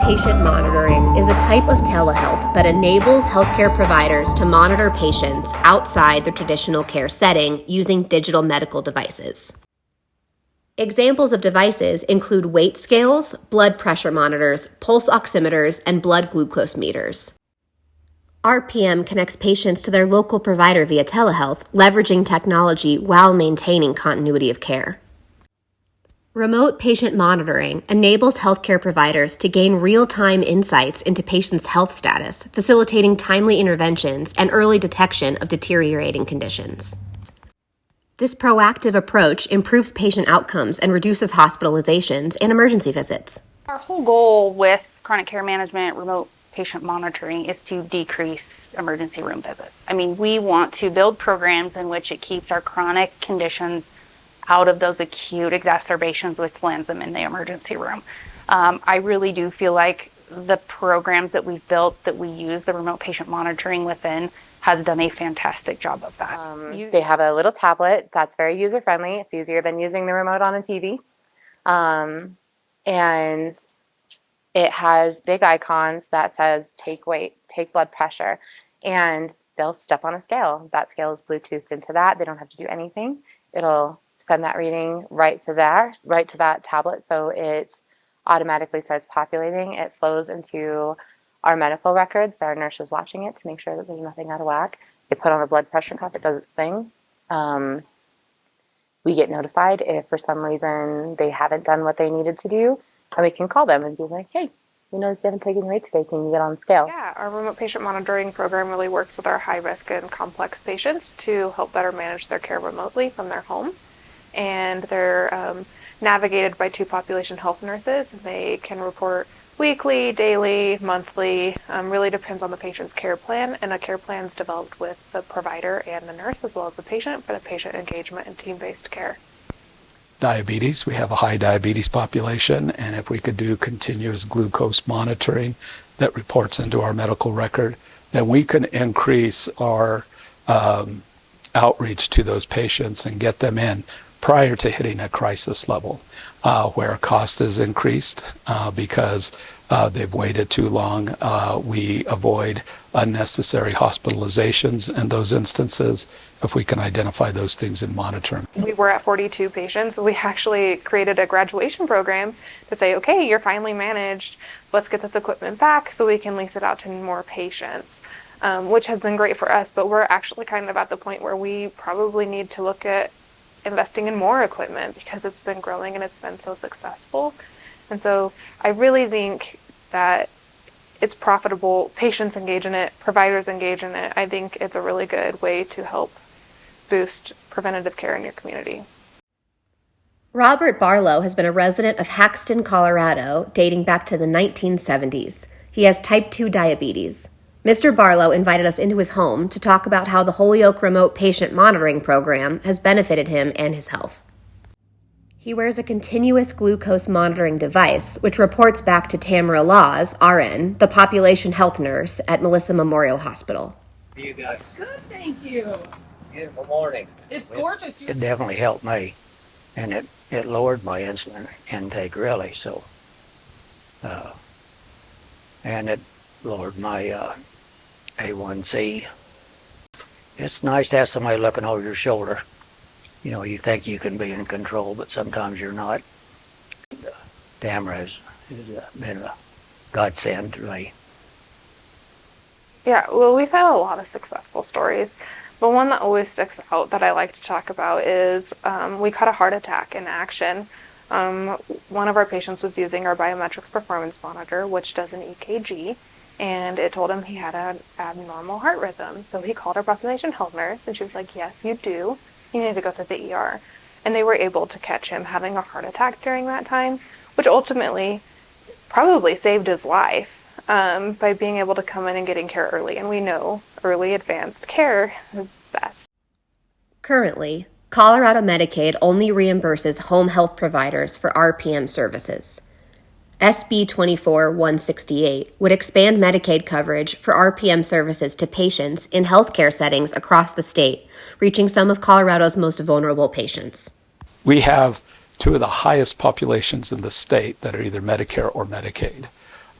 patient monitoring is a type of telehealth that enables healthcare providers to monitor patients outside the traditional care setting using digital medical devices. Examples of devices include weight scales, blood pressure monitors, pulse oximeters, and blood glucose meters. RPM connects patients to their local provider via telehealth, leveraging technology while maintaining continuity of care. Remote patient monitoring enables healthcare providers to gain real-time insights into patients' health status, facilitating timely interventions and early detection of deteriorating conditions. This proactive approach improves patient outcomes and reduces hospitalizations and emergency visits. Our whole goal with chronic care management, remote patient monitoring, is to decrease emergency room visits. We want to build programs in which it keeps our chronic conditions out of those acute exacerbations, which lands them in the emergency room. I really do feel like the programs that we've built that we use the remote patient monitoring within has done a fantastic job of that. They have a little tablet that's very user-friendly. It's easier than using the remote on a TV. And it has big icons that says take weight, take blood pressure, and they'll step on a scale. That scale is Bluetoothed into that. They don't have to do anything. It'll send that reading right to that tablet, so it automatically starts populating. It flows into our medical records. There are nurses watching it to make sure that there's nothing out of whack. They put on a blood pressure cuff. It does its thing. We get notified if for some reason they haven't done what they needed to do, and we can call them and be like, hey, we noticed you haven't taken your weight today. Can you get on the scale? Yeah, our remote patient monitoring program really works with our high-risk and complex patients to help better manage their care remotely from their home. And they're navigated by 2 population health nurses. They can report weekly, daily, monthly, really depends on the patient's care plan, and a care plan is developed with the provider and the nurse as well as the patient for the patient engagement and team-based care. Diabetes, we have a high diabetes population, and if we could do continuous glucose monitoring that reports into our medical record, then we can increase our outreach to those patients and get them in prior to hitting a crisis level, where cost is increased because they've waited too long. We avoid unnecessary hospitalizations in those instances if we can identify those things and monitor them. We were at 42 patients. We actually created a graduation program to say, okay, you're finally managed. Let's get this equipment back so we can lease it out to more patients, which has been great for us. But we're actually kind of at the point where we probably need to look at investing in more equipment because it's been growing and it's been so successful. And so I really think that it's profitable. Patients engage in it, providers engage in it. I think it's a really good way to help boost preventative care in your community. Robert Barlow has been a resident of Haxton, Colorado, dating back to the 1970s. He has type 2 diabetes. Mr. Barlow invited us into his home to talk about how the Holyoke Remote Patient Monitoring Program has benefited him and his health. He wears a continuous glucose monitoring device, which reports back to Tamara Laws, RN, the population health nurse at Melissa Memorial Hospital. How are you guys? Good, thank you. Beautiful morning. It's gorgeous. It definitely helped me, and it lowered my insulin intake really. So, and it lowered my A1C. It's nice to have somebody looking over your shoulder. You know, you think you can be in control, but sometimes you're not. Tamara has been a godsend to me. Yeah, well, we've had a lot of successful stories, but one that always sticks out that I like to talk about is we caught a heart attack in action. One of our patients was using our biometrics performance monitor, which does an EKG, and it told him he had an abnormal heart rhythm. So he called our population health nurse, and she was like, yes, you do. You need to go to the ER. And they were able to catch him having a heart attack during that time, which ultimately probably saved his life by being able to come in and getting care early. And we know early advanced care is best. Currently, Colorado Medicaid only reimburses home health providers for RPM services. SB24-168 would expand Medicaid coverage for RPM services to patients in healthcare settings across the state, reaching some of Colorado's most vulnerable patients. We have 2 of the highest populations in the state that are either Medicare or Medicaid.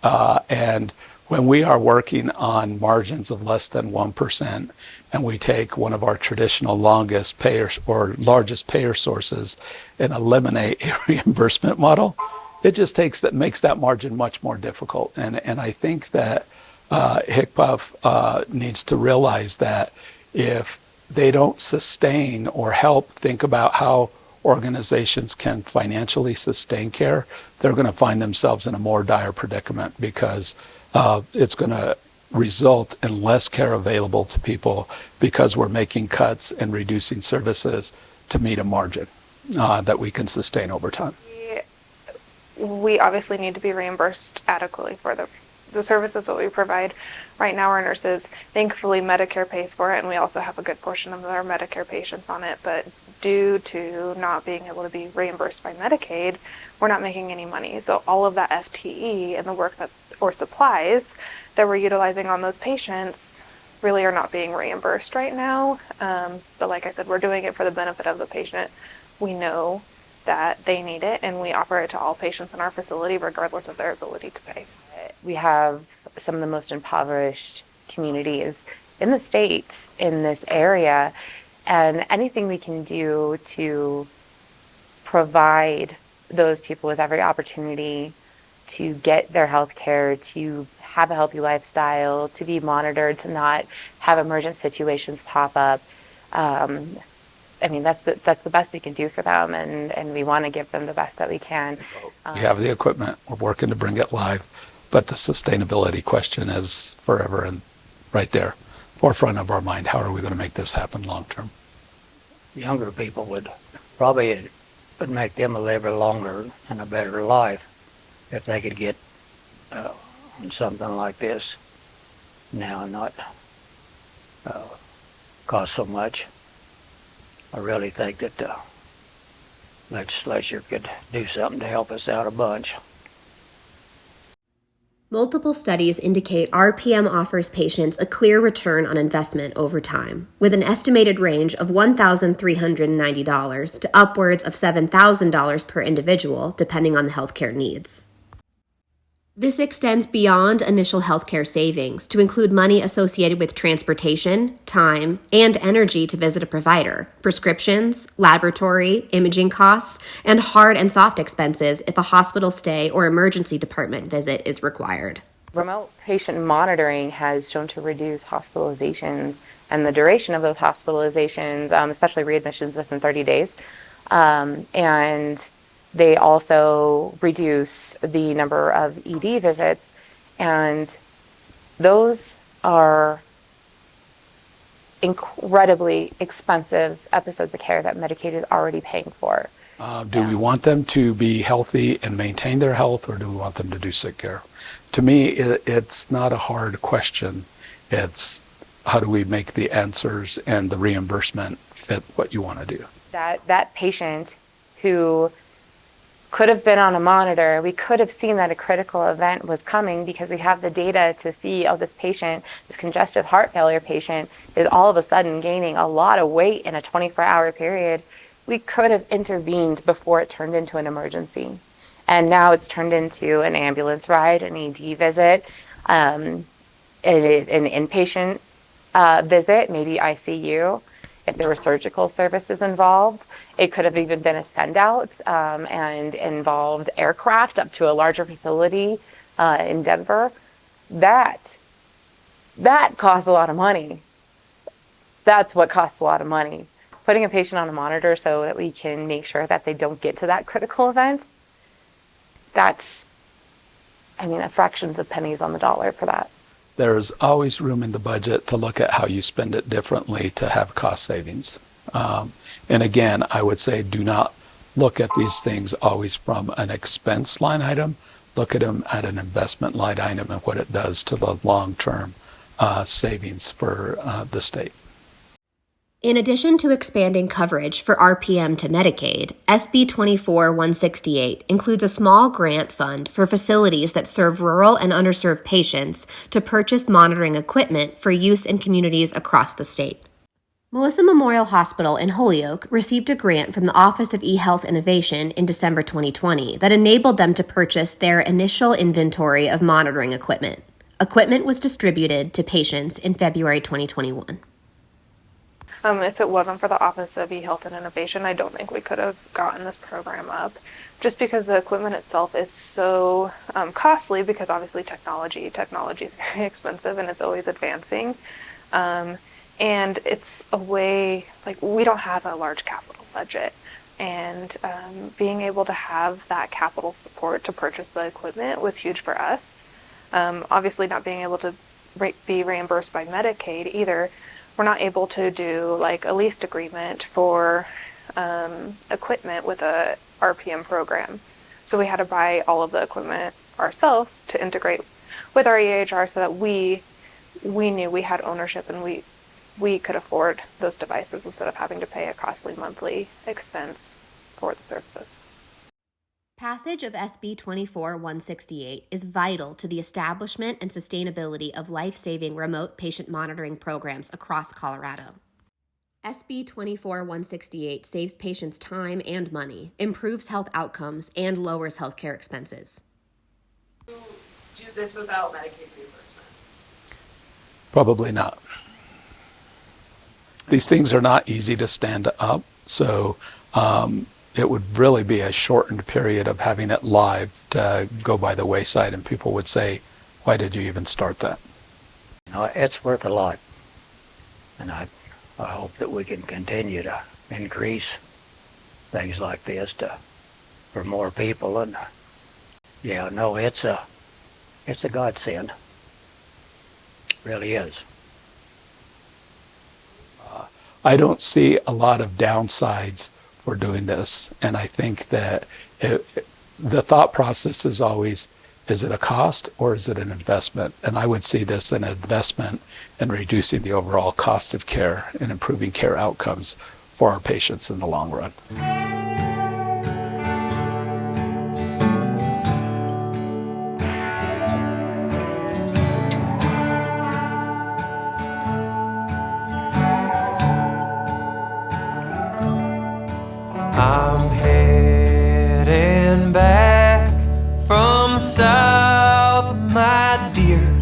And when we are working on margins of less than 1%, and we take one of our traditional longest payers or largest payer sources and eliminate a reimbursement model, it just makes that margin much more difficult. And I think that HCPF needs to realize that if they don't sustain or help think about how organizations can financially sustain care, they're going to find themselves in a more dire predicament, because it's going to result in less care available to people because we're making cuts and reducing services to meet a margin that we can sustain over time. We obviously need to be reimbursed adequately for the services that we provide. Right now, our nurses, thankfully, Medicare pays for it, and we also have a good portion of our Medicare patients on it. But due to not being able to be reimbursed by Medicaid, we're not making any money. So all of that FTE and the work or supplies that we're utilizing on those patients really are not being reimbursed right now. But like I said, we're doing it for the benefit of the patient. We know that they need it, and we offer it to all patients in our facility regardless of their ability to pay. We have some of the most impoverished communities in the state in this area, and anything we can do to provide those people with every opportunity to get their health care, to have a healthy lifestyle, to be monitored, to not have emergent situations pop up. I mean, that's the best we can do for them, and we want to give them the best that we can. We have the equipment. We're working to bring it live, but the sustainability question is forever and right there, forefront of our mind. How are we going to make this happen long term? Younger people would make them live a longer and a better life if they could get something like this now and not cost so much. I really think that the legislature could do something to help us out a bunch. Multiple studies indicate RPM offers patients a clear return on investment over time, with an estimated range of $1,390 to upwards of $7,000 per individual, depending on the healthcare needs. This extends beyond initial healthcare savings to include money associated with transportation, time, and energy to visit a provider, prescriptions, laboratory, imaging costs, and hard and soft expenses if a hospital stay or emergency department visit is required. Remote patient monitoring has shown to reduce hospitalizations and the duration of those hospitalizations, especially readmissions within 30 days. And they also reduce the number of ED visits, and those are incredibly expensive episodes of care that Medicaid is already paying for. Do we want them to be healthy and maintain their health, or do we want them to do sick care? To me, it's not a hard question. It's how do we make the answers and the reimbursement fit what you want to do? That patient who could have been on a monitor, we could have seen that a critical event was coming because we have the data to see, oh, this patient, this congestive heart failure patient is all of a sudden gaining a lot of weight in a 24-hour period. We could have intervened before it turned into an emergency. And now it's turned into an ambulance ride, an ED visit, an inpatient visit, maybe ICU. If there were surgical services involved, it could have even been a send out and involved aircraft up to a larger facility in Denver. That costs a lot of money. That's what costs a lot of money. Putting a patient on a monitor so that we can make sure that they don't get to that critical event, that's, fractions of pennies on the dollar for that. There's always room in the budget to look at how you spend it differently to have cost savings. And again, I would say do not look at these things always from an expense line item. Look at them at an investment line item and what it does to the long-term savings for the state. In addition to expanding coverage for RPM to Medicaid, SB24-168 includes a small grant fund for facilities that serve rural and underserved patients to purchase monitoring equipment for use in communities across the state. Melissa Memorial Hospital in Holyoke received a grant from the Office of eHealth Innovation in December 2020 that enabled them to purchase their initial inventory of monitoring equipment. Equipment was distributed to patients in February 2021. If it wasn't for the Office of eHealth and Innovation, I don't think we could have gotten this program up, just because the equipment itself is so costly, because obviously technology is very expensive and it's always advancing. And it's a way, like, we don't have a large capital budget. And being able to have that capital support to purchase the equipment was huge for us. Obviously not being able to be reimbursed by Medicaid either, we're not able to do like a leased agreement for equipment with a RPM program. So we had to buy all of the equipment ourselves to integrate with our EHR so that we knew we had ownership and we could afford those devices instead of having to pay a costly monthly expense for the services. Passage of SB24-168 is vital to the establishment and sustainability of life-saving remote patient monitoring programs across Colorado. SB24-168 saves patients time and money, improves health outcomes, and lowers healthcare expenses. Do this without Medicaid reimbursement? Probably not. These things are not easy to stand up, so it would really be a shortened period of having it live to go by the wayside, and people would say, why did you even start that? It's worth a lot, and I hope that we can continue to increase things like this for more people. And it's a godsend. It really is. I don't see a lot of downsides for doing this, and I think that the thought process is always, is it a cost or is it an investment? And I would see this an investment in reducing the overall cost of care and improving care outcomes for our patients in the long run. I'm heading back from the south, my dear.